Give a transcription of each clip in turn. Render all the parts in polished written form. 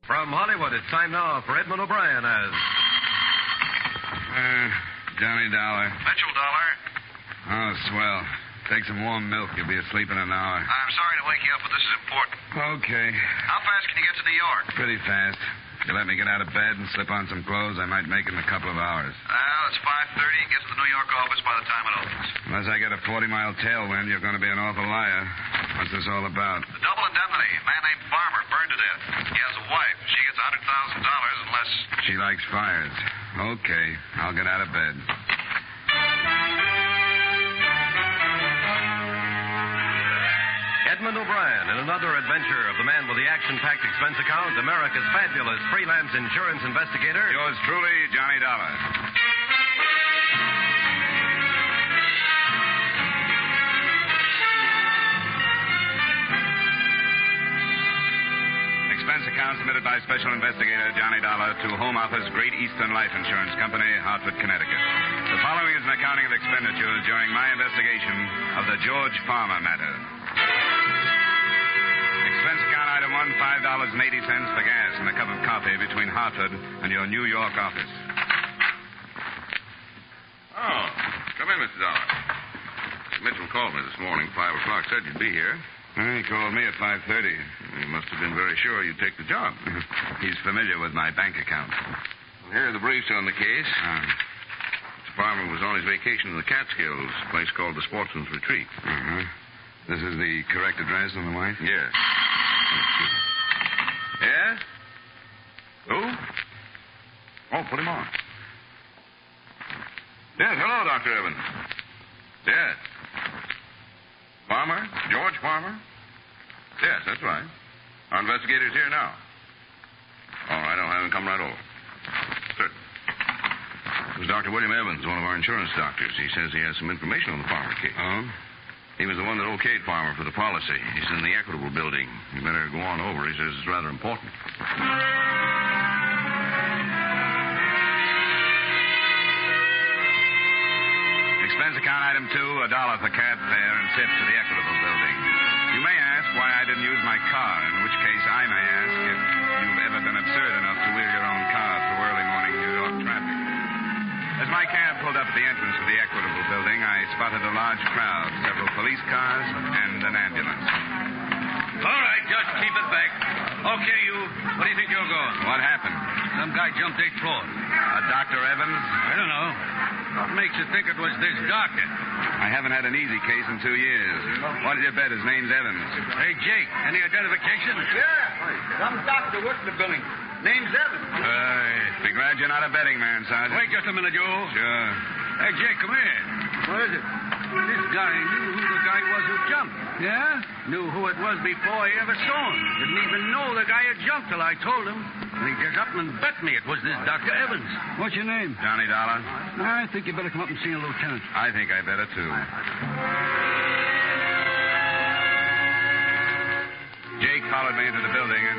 From Hollywood, it's time now for Edmond O'Brien as... Johnny Dollar. Mitchell Dollar. Oh, swell. Take some warm milk. You'll be asleep in an hour. I'm sorry to wake you up, but this is important. Okay. How fast can you get to New York? Pretty fast. If you let me get out of bed and slip on some clothes, I might make it in a couple of hours. Well, it's 5:30 and get to the New York office by the time it opens. Unless I get a 40-mile tailwind, you're going to be an awful liar. What's this all about? The double indemnity. A man named Farmer burned to death. He has a wife. She gets $100,000 unless... She likes fires. Okay. I'll get out of bed. Edmond O'Brien in another adventure of the man with the action-packed expense account, America's fabulous freelance insurance investigator. Yours truly, Johnny Dollar. Expense account submitted by Special Investigator Johnny Dollar to Home Office, Great Eastern Life Insurance Company, Hartford, Connecticut. The following is an accounting of expenditures during my investigation of the George Farmer matter. Expense account item 1, $5.80 for gas and a cup of coffee between Hartford and your New York office. Oh, come in, Mr. Dollar. Mitchell called me this morning, 5 o'clock, said you'd be here. He called me at 5:30. He must have been very sure you'd take the job. He's familiar with my bank account. Well, here are the briefs on the case. Mr. Farmer was on his vacation in the Catskills, a place called the Sportsman's Retreat. Uh-huh. This is the correct address on the white? Yes. Yes? Who? Oh, put him on. Yes, hello, Dr. Evans. Yes. Farmer? George Farmer? Yes, that's right. Our investigator's here now. All right, I'll have him come right over. Sir. This is Dr. William Evans, one of our insurance doctors. He says he has some information on the Farmer case. Oh? He was the one that okayed Farmer for the policy. He's in the Equitable building. You better go on over. He says it's rather important. Expense account item 2, $1 for cab fare and tip to the Equitable building. You may ask why I didn't use my car, in which case I may ask if you've ever been absurd enough to wheel your own car through early morning New York traffic. As my cab pulled up at the entrance to the Equitable building, I spotted a large crowd, several police cars, and an ambulance. All right, just keep it back. Okay, you. Where do you think you're going? What happened? Some guy jumped 8th floor. Dr. Evans? I don't know. What makes you think it was this doctor? I haven't had an easy case in 2 years. What did you bet? His name's Evans. Hey, Jake, any identification? Yeah. Some doctor works in the building. Name's Edmond. Be glad you're not a betting man, Sergeant. Wait just a minute, Joe. Sure. Hey, Jake, come here. What is it? This guy knew who the guy was who jumped. Yeah? Knew who it was before he ever saw him. Didn't even know the guy had jumped till I told him. And he just up and bet me it was this Dr. Evans. What's your name? Johnny Dollar. I think you better come up and see a lieutenant. I think I better, too. Jake followed me into the building and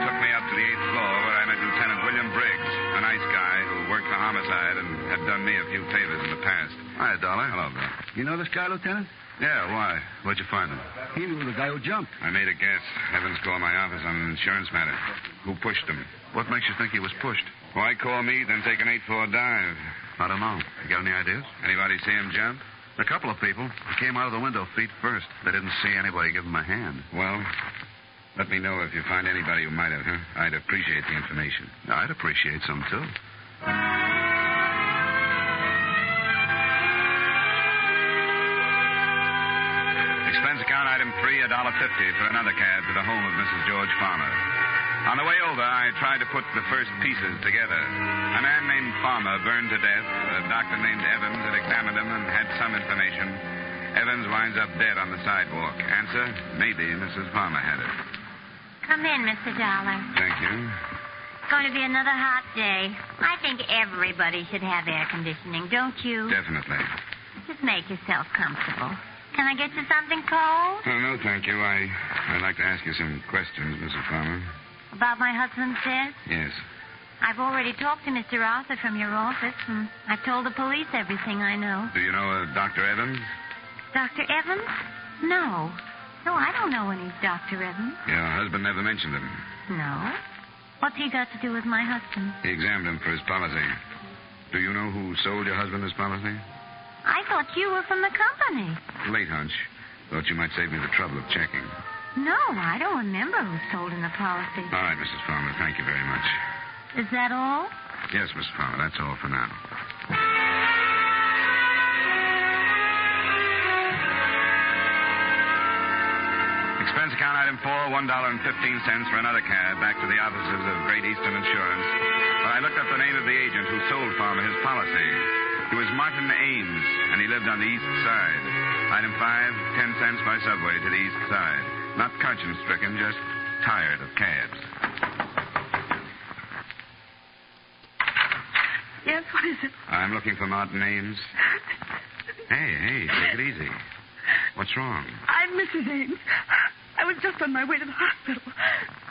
took me up to the 8th floor where I met Lieutenant William Briggs, a nice guy who worked for homicide and had done me a few favors in the past. Hi, Dollar. Hello, Bill. You know this guy, Lieutenant? Yeah, why? Where'd you find him? He knew the guy who jumped. I made a guess. Evans called my office on an insurance matter. Who pushed him? What makes you think he was pushed? Why call me, then take an 8-floor dive? I don't know. You got any ideas? Anybody see him jump? A couple of people. They came out of the window feet first. They didn't see anybody give him a hand. Well, let me know if you find anybody who might have, huh? I'd appreciate the information. I'd appreciate some, too. Expense account item 3, $1.50 for another cab to the home of Mrs. George Farmer. On the way over, I tried to put the first pieces together. A man named Farmer burned to death. A doctor named Evans had examined him and had some information. Evans winds up dead on the sidewalk. Answer, maybe Mrs. Farmer had it. Come in, Mr. Dollar. Thank you. It's going to be another hot day. I think everybody should have air conditioning, don't you? Definitely. Just make yourself comfortable. Can I get you something cold? Oh, no, thank you. I'd like to ask you some questions, Mrs. Farmer. About my husband's death? Yes. I've already talked to Mr. Arthur from your office, and I've told the police everything I know. Do you know Dr. Evans? Dr. Evans? No. No, I don't know any Dr. Evans. Your husband never mentioned him. No. What's he got to do with my husband? He examined him for his policy. Do you know who sold your husband this policy? I thought you were from the company. Late hunch. Thought you might save me the trouble of checking. No, I don't remember who sold in the policy. All right, Mrs. Palmer. Thank you very much. Is that all? Yes, Mrs. Palmer. That's all for now. Expense account item 4, $1.15 for another cab back to the offices of Great Eastern Insurance. But I looked up the name of the agent who sold Palmer his policy. He was Martin Ames, and he lived on the east side. Item 5, 10 cents by subway to the east side. Not conscience-stricken, just tired of cabs. Yes, what is it? I'm looking for Martin Ames. Hey, take it easy. What's wrong? I'm Mrs. Ames. I was just on my way to the hospital.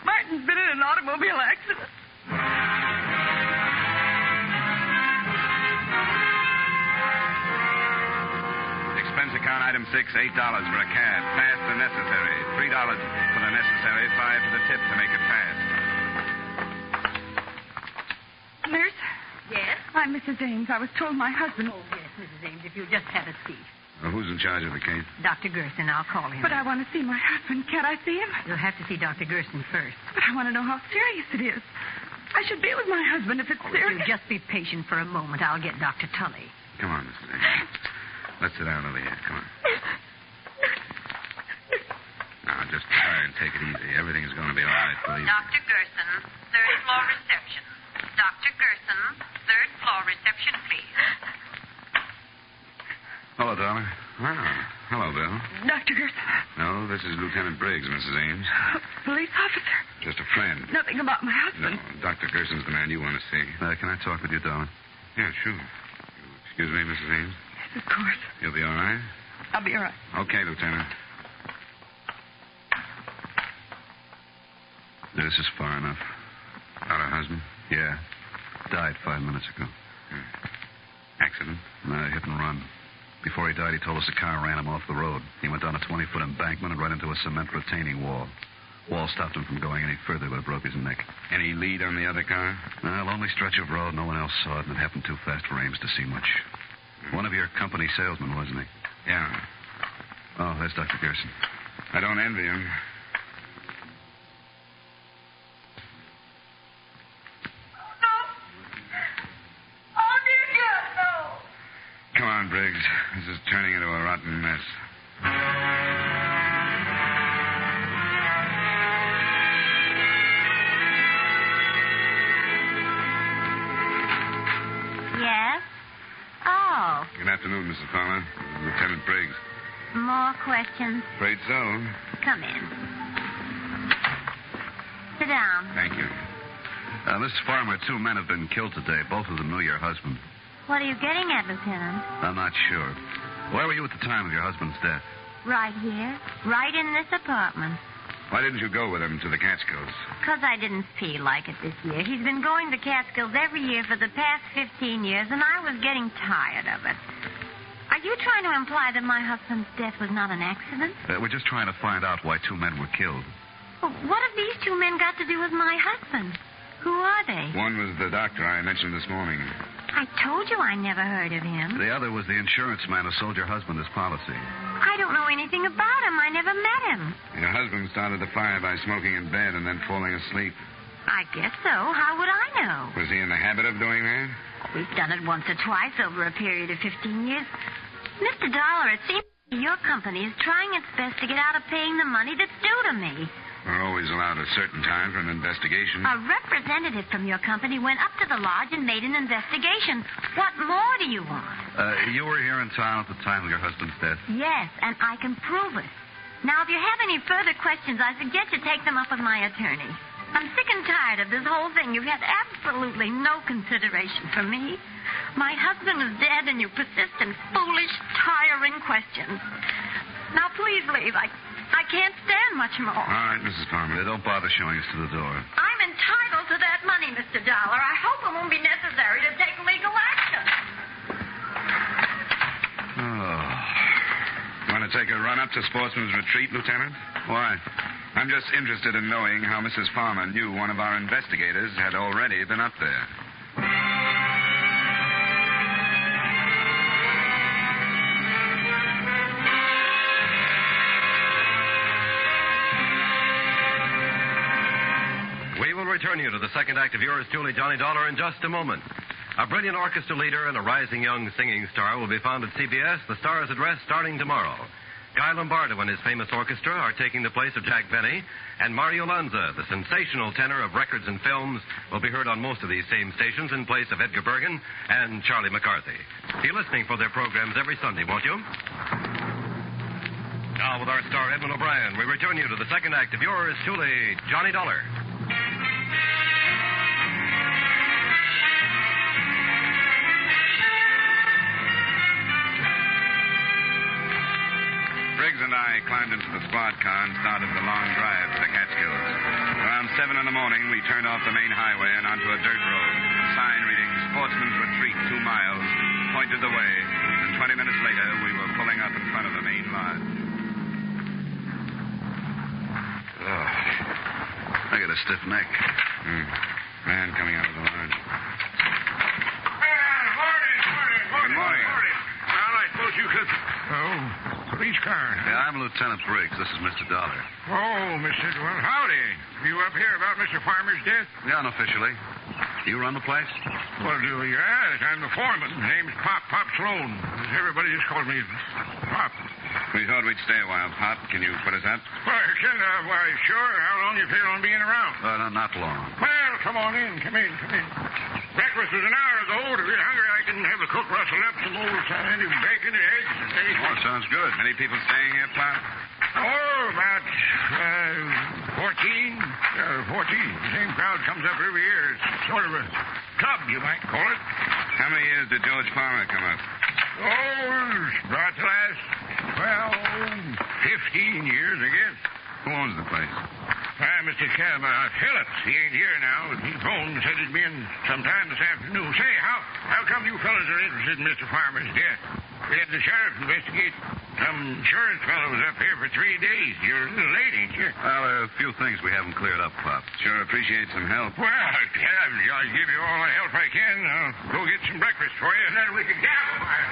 Martin's been in an automobile accident. Expense account item 6, $8 for a cab. Fast and necessary. $3 for the necessary, $5 for the tip to make it fast. Nurse? Yes? I'm Mrs. Ames. I was told my husband... Oh, yes, Mrs. Ames, if you'll just have a seat. Who's in charge of the case? Dr. Gerson, I'll call him. But I want to see my husband. Can't I see him? You'll have to see Dr. Gerson first. But I want to know how serious it is. I should be with my husband if it's If serious. you'll just be patient for a moment, I'll get Dr. Tully. Come on, Mrs. Ames. Let's sit down over here. Come on. Now, just try and take it easy. Everything's going to be all right, believe me. Dr. Gerson, third floor reception. Dr. Gerson, third floor reception, please. Hello, darling. Ah, hello, Bill. Dr. Gerson. No, this is Lieutenant Briggs, Mrs. Ames. Police officer. Just a friend. Nothing about my No, husband. Dr. Gerson's the man you want to see. Can I talk with you, darling? Yeah, sure. Excuse me, Mrs. Ames. Yes, of course. You'll be all right? I'll be all right. Okay, Lieutenant. This is far enough. About her husband? Yeah. Died 5 minutes ago. Accident? No, hit and run. Before he died, he told us a car ran him off the road. He went down a 20-foot embankment and right into a cement retaining wall. Wall stopped him from going any further, but it broke his neck. Any lead on the other car? No, lonely stretch of road. No one else saw it, and it happened too fast for Ames to see much. One of your company salesmen, wasn't he? Yeah. Oh, there's Dr. Gerson. I don't envy him. Come on, Briggs. This is turning into a rotten mess. Yes? Oh, Good afternoon, Mrs. Palmer. Lieutenant Briggs. more questions? Afraid so. Come in. Sit down. Thank you. Mrs. Farmer, 2 men have been killed today. Both of them knew your husband. What are you getting at, Lieutenant? I'm not sure. Where were you at the time of your husband's death? Right here. Right in this apartment. Why didn't you go with him to the Catskills? 'Cause I didn't feel like it this year. He's been going to Catskills every year for the past 15 years, and I was getting tired of it. Are you trying to imply that my husband's death was not an accident? We're just trying to find out why 2 men were killed. Well, what have these 2 men got to do with my husband? Who are they? One was the doctor I mentioned this morning. I told you I never heard of him. The other was the insurance man who sold your husband this policy. I don't know anything about him. I never met him. Your husband started the fire by smoking in bed and then falling asleep. I guess so. How would I know? Was he in the habit of doing that? We've done it once or twice over a period of 15 years. Mr. Dollar, it seems your company is trying its best to get out of paying the money that's due to me. We're always allowed a certain time for an investigation. A representative from your company went up to the lodge and made an investigation. What more do you want? You were here in town at the time of your husband's death? Yes, and I can prove it. Now, if you have any further questions, I suggest you take them up with my attorney. I'm sick and tired of this whole thing. You've had absolutely no consideration for me. My husband is dead, and you persist in foolish, tiring questions. Now, please leave. I can't stand much more. All right, Mrs. Palmer. Don't bother showing us to the door. I'm entitled to that money, Mr. Dollar. I hope it won't be necessary to take legal action. Oh. You want to take a run up to Sportsman's Retreat, Lieutenant? Why? I'm just interested in knowing how Mrs. Farmer knew one of our investigators had already been up there. We will return you to the second act of yours truly, Johnny Dollar, in just a moment. A brilliant orchestra leader and a rising young singing star will be found at CBS, the Star's Address, starting tomorrow. Guy Lombardo and his famous orchestra are taking the place of Jack Benny, and Mario Lanza, the sensational tenor of records and films, will be heard on most of these same stations in place of Edgar Bergen and Charlie McCarthy. Be listening for their programs every Sunday, won't you? Now, with our star Edmond O'Brien, we return you to the second act of yours truly, Johnny Dollar. Briggs and I climbed into the squad car and started the long drive to the Catskills. Around 7 in the morning, we turned off the main highway and onto a dirt road. A sign reading Sportsman's Retreat 2 miles pointed the way, and 20 minutes later, we were pulling up in front of the main lodge. Oh, I got a stiff neck. Man coming out of the lodge. Good morning. Well, I suppose you could... Oh, police car. Yeah, I'm Lieutenant Briggs. This is Mr. Dollar. Oh, well, howdy. You up here about Mr. Farmer's death? Yeah, unofficially. You run the place? Well, yes, I'm the foreman. Name's Pop Sloan. Everybody just calls me Pop. We thought we'd stay a while, Pop. Can you put us up? Why, sure. How long you feel on being around? Not long. Well, come on in. Come in. Breakfast was an hour ago. If you're hungry, I can have the cook rustle up some old sandy bacon and eggs and anything. Oh, sounds good. Many people staying here, Pop? Oh, about 14. 14. The same crowd comes up every year. It's sort of a club, you might call it. How many years did George Farmer come up? Oh, about the last, 15 years, I guess. Who owns the place? Mr. Phillips. He ain't here now. He phoned and said he'd be in sometime this afternoon. Say, how come you fellas are interested in Mr. Farmer's death? We had the sheriff investigate. Some insurance fellow was up here for 3 days. You're a little late, ain't you? Well, there are a few things we haven't cleared up, Pop. Sure appreciate some help. Well, I'll give you all the help I can. I'll go get some breakfast for you, and then we can gabble by it.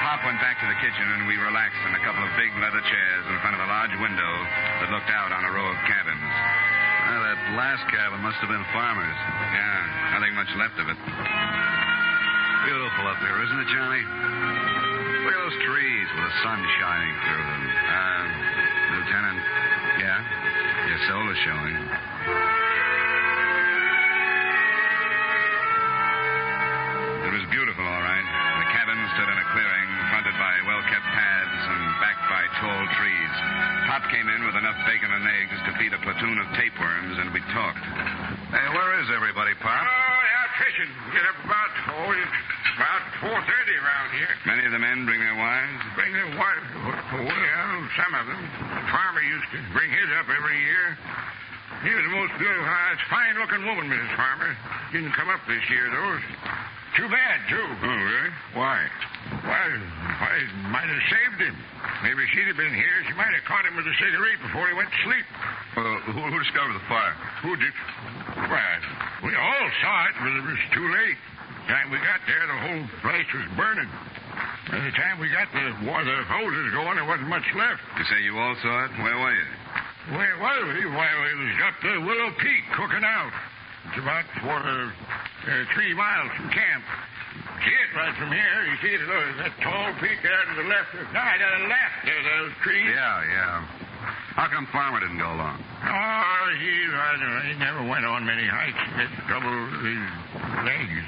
Pop went back to the kitchen, and we relaxed in a couple of big leather chairs in front of a large window that looked out on a row of cabins. Well, that last cabin must have been Farmer's. Yeah, nothing much left of it. Beautiful up here, isn't it, Johnny? Look at those trees with the sun shining through them. Lieutenant. Yeah? Your soul is showing. It was beautiful, all right. The cabin stood in a clearing, fronted by well-kept paths and backed by tall trees. Pop came in with enough bacon and eggs to feed a platoon of tapeworms, and we talked. Hey, where is everybody, Pop? Oh, out fishing. Get up about 4:30 around here. Many of the men bring their wives? Bring their wives? Well, some of them. The farmer used to bring his up every year. He was the most beautiful, fine-looking woman, Mrs. Farmer. Didn't come up this year, though. Too bad, too. Oh, really? Why? Why, I might have saved him. Maybe she'd have been here. She might have caught him with a cigarette before he went to sleep. Well, who discovered the fire? Who did? Well, we all saw it, but it was too late. The time we got there, the whole place was burning. By the time we got the hoses going, there wasn't much left. You say you all saw it? Where were you? Where was we? Why, it was up the Willow Peak, cooking out. It's about 3 miles from camp. See it right from here. You see it, that tall peak there to the left. No, to the left. There's those trees. Yeah. How come Farmer didn't go along? Oh, he never went on many hikes. He had trouble with his legs.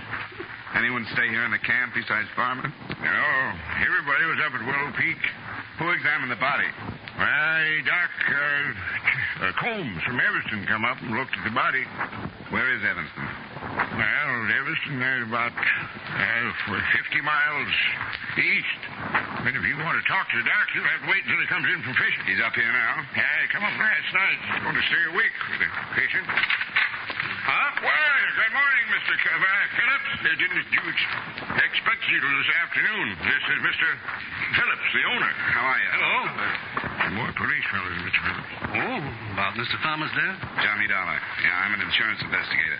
Anyone stay here in the camp besides Farmer? No, everybody was up at Willow Peak. Who examined the body? Well, Doc Combs from Evanston come up and looked at the body. Where is Evanston? Well, Evanston is about 50 miles east. But if you want to talk to the doc, you'll have to wait until he comes in from fishing. He's up here now? Yeah, he come up last night. He's going to stay a week with the fishing. Huh? Well, good morning, Mr. Phillips. Didn't you expect you this afternoon? This is Mr. Phillips, the owner. How are you? Hello. More police police fellows, Mr. Phillips. Oh, about Mr. Farmer's death? Johnny Dollar. Yeah, I'm an insurance investigator.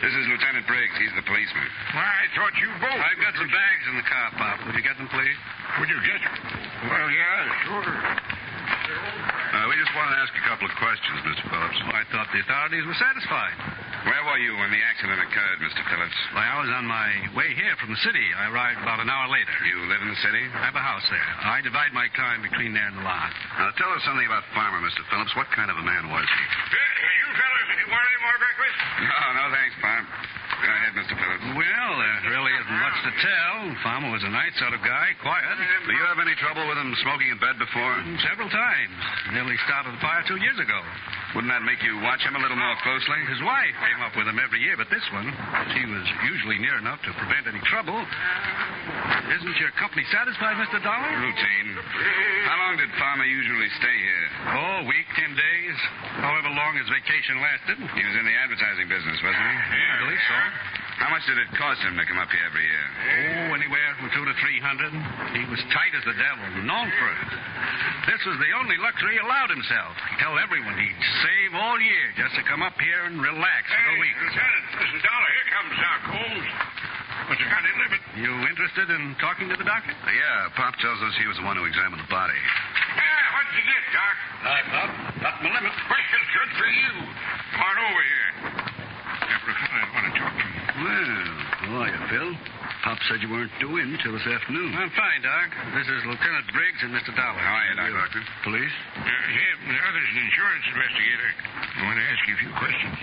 This is Lieutenant Briggs. He's the policeman. Why, I thought you both... I've got some bags in the car, Pop. Would you get them, please? Would you get... Well, yeah, sure. We just wanted to ask a couple of questions, Mr. Phillips. Well, I thought the authorities were satisfied. Where were you when the accident occurred, Mr. Phillips? Well, I was on my way here from the city. I arrived about an hour later. You live in the city? I have a house there. I divide my time between there and the lot. Now, tell us something about Farmer, Mr. Phillips. What kind of a man was he? You fellas, want any more breakfast? No, thanks, Farm. Go ahead, Mr. Phillips. Well, there really isn't much to tell. Farmer was a nice sort of guy, quiet. Do you have any trouble with him smoking in bed before? Several times. Nearly started a fire 2 years ago. Wouldn't that make you watch him a little more closely? His wife came up with him every year, but this one, she was usually near enough to prevent any trouble. Isn't your company satisfied, Mr. Dollar? Routine. How long did Farmer usually stay here? Oh, a week, 10 days. However long his vacation lasted. He was in the advertising business, wasn't he? Yeah, I believe so. How much did it cost him to come up here every year? Oh, anywhere from $200 to $300. He was tight as the devil, known for it. This was the only luxury he allowed himself. He'd tell everyone he'd save all year just to come up here and relax for a week. Lieutenant, Mr. Dollar, here comes Doc Holmes. What's the kind of limit? You interested in talking to the doctor? Yeah, Pop tells us he was the one who examined the body. Yeah, what'd you get, Doc? Hi, Pop. Got my limit. Well, good for you. Come on over here. After a fellow, I want to talk to you. Well, how are you, Phil? Pop said you weren't due in until this afternoon. I'm fine, Doc. This is Lieutenant Briggs and Mr. Dollar. How are you, Doctor? Police? The other's an insurance investigator. I want to ask you a few questions.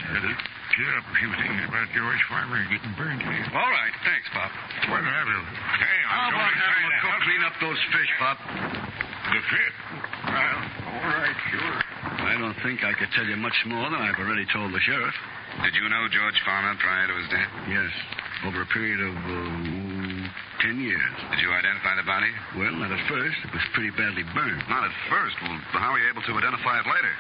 Clear up a few things about George Farmer getting burned to death. All right. Thanks, Pop. Well, I will. Hey, How about having a cook clean up those fish, Pop? The fit? Well, all right, sure. I don't think I could tell you much more than I've already told the sheriff. Did you know George Farmer prior to his death? Yes. Over a period of 10 years. Did you identify the body? Well, not at first. It was pretty badly burned. Not at first? Well, how were you able to identify it later?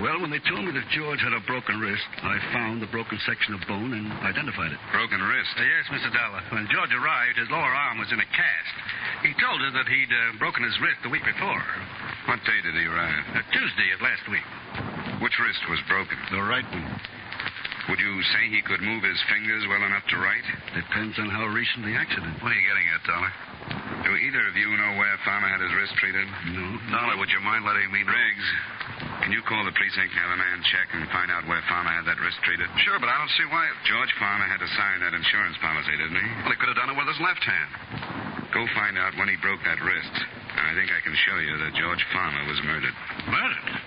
Well, when they told me that George had a broken wrist, I found the broken section of bone and identified it. Broken wrist? Yes, Mr. Dollar. When George arrived, his lower arm was in a cast. He told us that he'd broken his wrist the week before. What day did he arrive? Tuesday of last week. Which wrist was broken? The right one. Would you say he could move his fingers well enough to write? Depends on how recent the accident. What are you getting at, Dollar? Do either of you know where Farmer had his wrist treated? No. Dollar, would you mind letting me know? Briggs, can you call the precinct and have a man check and find out where Farmer had that wrist treated? Sure, but I don't see why... George Farmer had to sign that insurance policy, didn't he? Well, he could have done it with his left hand. Go find out when he broke that wrist. And I think I can show you that George Farmer was murdered. Murdered?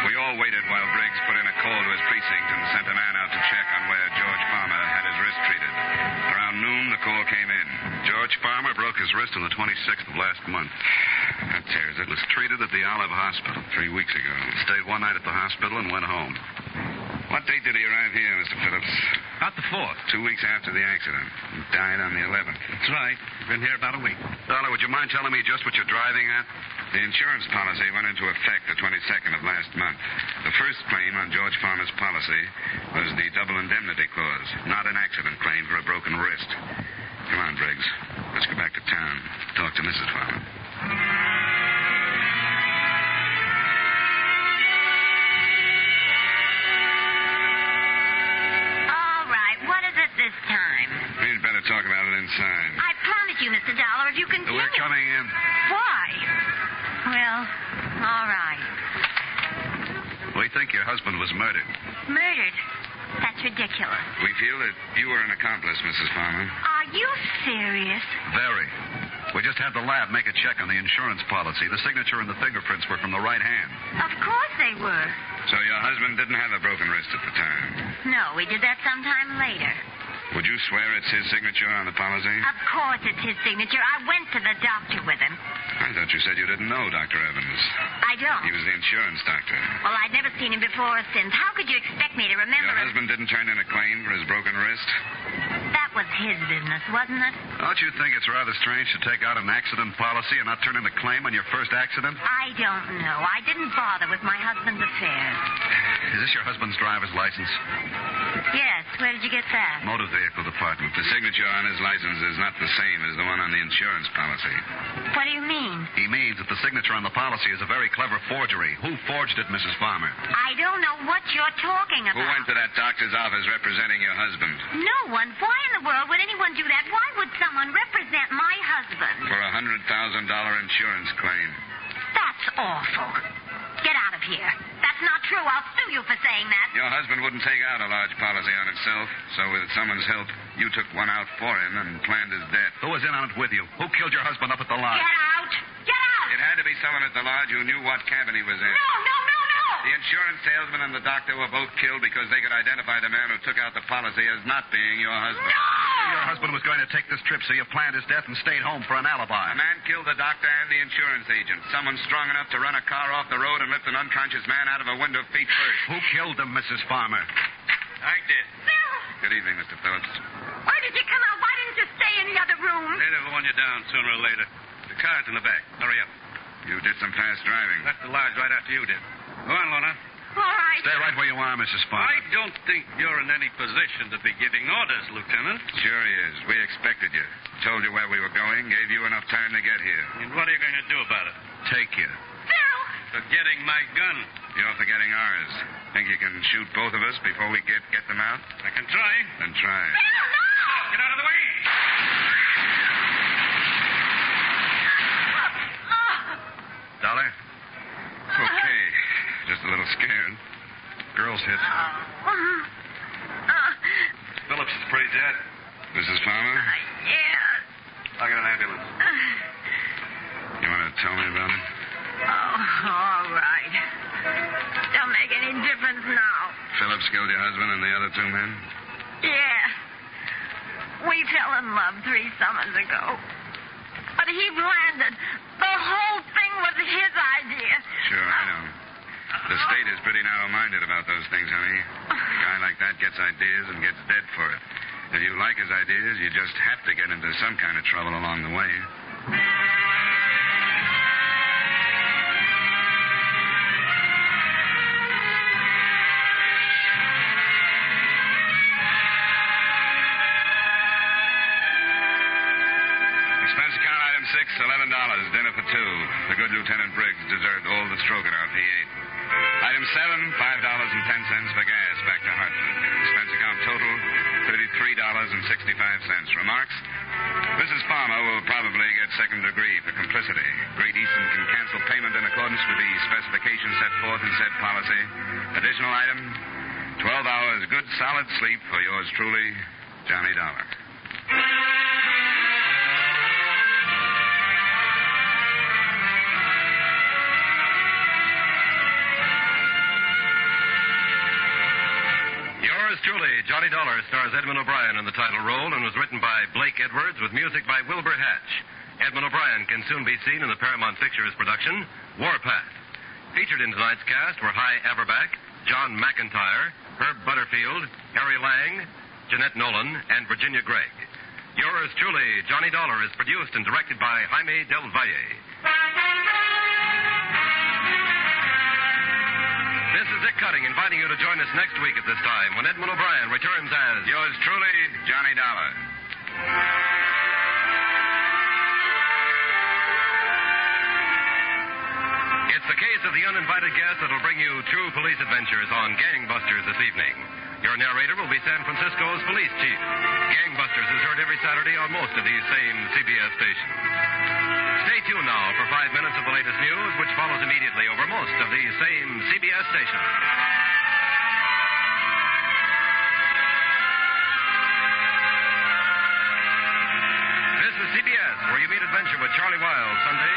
We all waited while Briggs put in a call to his precinct and sent a man out to check on where George Farmer had his wrist treated. Around noon, the call came in. George Farmer broke his wrist on the 26th of last month. That tears it. Was treated at the Olive Hospital. 3 weeks ago. Stayed one night at the hospital and went home. What date did he arrive here, Mr. Phillips? About the 4th. 2 weeks after the accident. He died on the 11th. That's right. Been here about a week. Dollar, would you mind telling me just what you're driving at? The insurance policy went into effect the 22nd of last month. The first claim on George Farmer's policy was the double indemnity clause, not an accident claim for a broken wrist. Come on, Briggs. Let's go back to town. Talk to Mrs. Farmer. This time. We'd better talk about it inside. I promise you, Mr. Dollar, if you can... We're coming in. Why? Well, all right. We think your husband was murdered. Murdered? That's ridiculous. We feel that you were an accomplice, Mrs. Farmer. Are you serious? Very. We just had the lab make a check on the insurance policy. The signature and the fingerprints were from the right hand. Of course they were. So your husband didn't have a broken wrist at the time? No, we did that sometime later. Would you swear it's his signature on the policy? Of course it's his signature. I went to the doctor with him. I thought you said you didn't know Dr. Evans. I don't. He was the insurance doctor. Well, I'd never seen him before or since. How could you expect me to remember Your him? husband didn't turn in a claim for his broken wrist? That was his business, wasn't it? Don't you think it's rather strange to take out an accident policy and not turn in a claim on your first accident? I don't know. I didn't bother with my husband's affairs. Is this your husband's driver's license? Yes. Where did you get that? Motor vehicle department. The signature on his license is not the same as the one on the insurance policy. What do you mean? He means that the signature on the policy is a very clever forgery. Who forged it, Mrs. Farmer? I don't know what you're talking about. Who went to that doctor's office representing your husband? No one. Why in the world would anyone do that? Why would someone represent my husband? For a $100,000 insurance claim. That's awful. Get out of here. That's not true. I'll sue you for saying that. Your husband wouldn't take out a large policy on himself, so with someone's help, you took one out for him and planned his death. Who was in on it with you? Who killed your husband up at the lodge? Get out! Get out! It had to be someone at the lodge who knew what cabin he was in. No! The insurance salesman and the doctor were both killed because they could identify the man who took out the policy as not being your husband. No! Your husband was going to take this trip, so you planned his death and stayed home for an alibi. A man killed the doctor and the insurance agent. Someone strong enough to run a car off the road and lift an unconscious man out of a window feet first. Who killed him, Mrs. Farmer? I did. Bill! Good evening, Mr. Phillips. Why did you come out? Why didn't you stay in the other room? They'd have worn you down sooner or later. The car's in the back. Hurry up. You did some fast driving. Left the lodge right after you did. Go on, Lona. All right. Stay right where you are, Mrs. Farmer. I don't think you're in any position to be giving orders, Lieutenant. Sure he is. We expected you. Told you where we were going, gave you enough time to get here. And what are you going to do about it? Take you. Bill! Forgetting my gun. You're forgetting ours. Think you can shoot both of us before we get them out? I can try. Then try. Bill, no! Get out of the way! Dollar? Okay. Just a little scared. Girl's hit. Phillips is pretty dead. Mrs. Farmer? Yes. I'll get an ambulance. You want to tell me about it? Oh, all right. Don't make any difference now. Phillips killed your husband and the other two men? Yeah. We fell in love 3 summers ago. But he planned it. The whole thing was his idea. Sure, I know. The state is pretty narrow-minded about those things, honey. A guy like that gets ideas and gets dead for it. If you like his ideas, you just have to get into some kind of trouble along the way. Expense account item 6, $11. Dinner for 2. The good Lieutenant Briggs deserved all the Stroganoff he ate. Item 7, $5.10 for gas back to Hartford. Expense account total, $33.65. Remarks? Mrs. Farmer will probably get second degree for complicity. Great Eastern can cancel payment in accordance with the specifications set forth in said policy. Additional item, 12 hours good solid sleep for yours truly, Johnny Dollar. Yours truly, Johnny Dollar, stars Edmond O'Brien in the title role and was written by Blake Edwards with music by Wilbur Hatch. Edmond O'Brien can soon be seen in the Paramount Pictures production, Warpath. Featured in tonight's cast were Hy Averback, John McIntyre, Herb Butterfield, Harry Lang, Jeanette Nolan, and Virginia Gregg. Yours truly, Johnny Dollar, is produced and directed by Jaime Del Valle. This is Dick Cutting inviting you to join us next week at this time when Edmond O'Brien returns as Yours truly, Johnny Dollar. It's the case of the uninvited guest that'll bring you true police adventures on Gangbusters this evening. Your narrator will be San Francisco's police chief. Gangbusters is heard every Saturday on most of these same CBS stations. Stay tuned now for 5 minutes of the latest news, which follows immediately over most of these same CBS stations. This is CBS, where you meet adventure with Charlie Wilde Sunday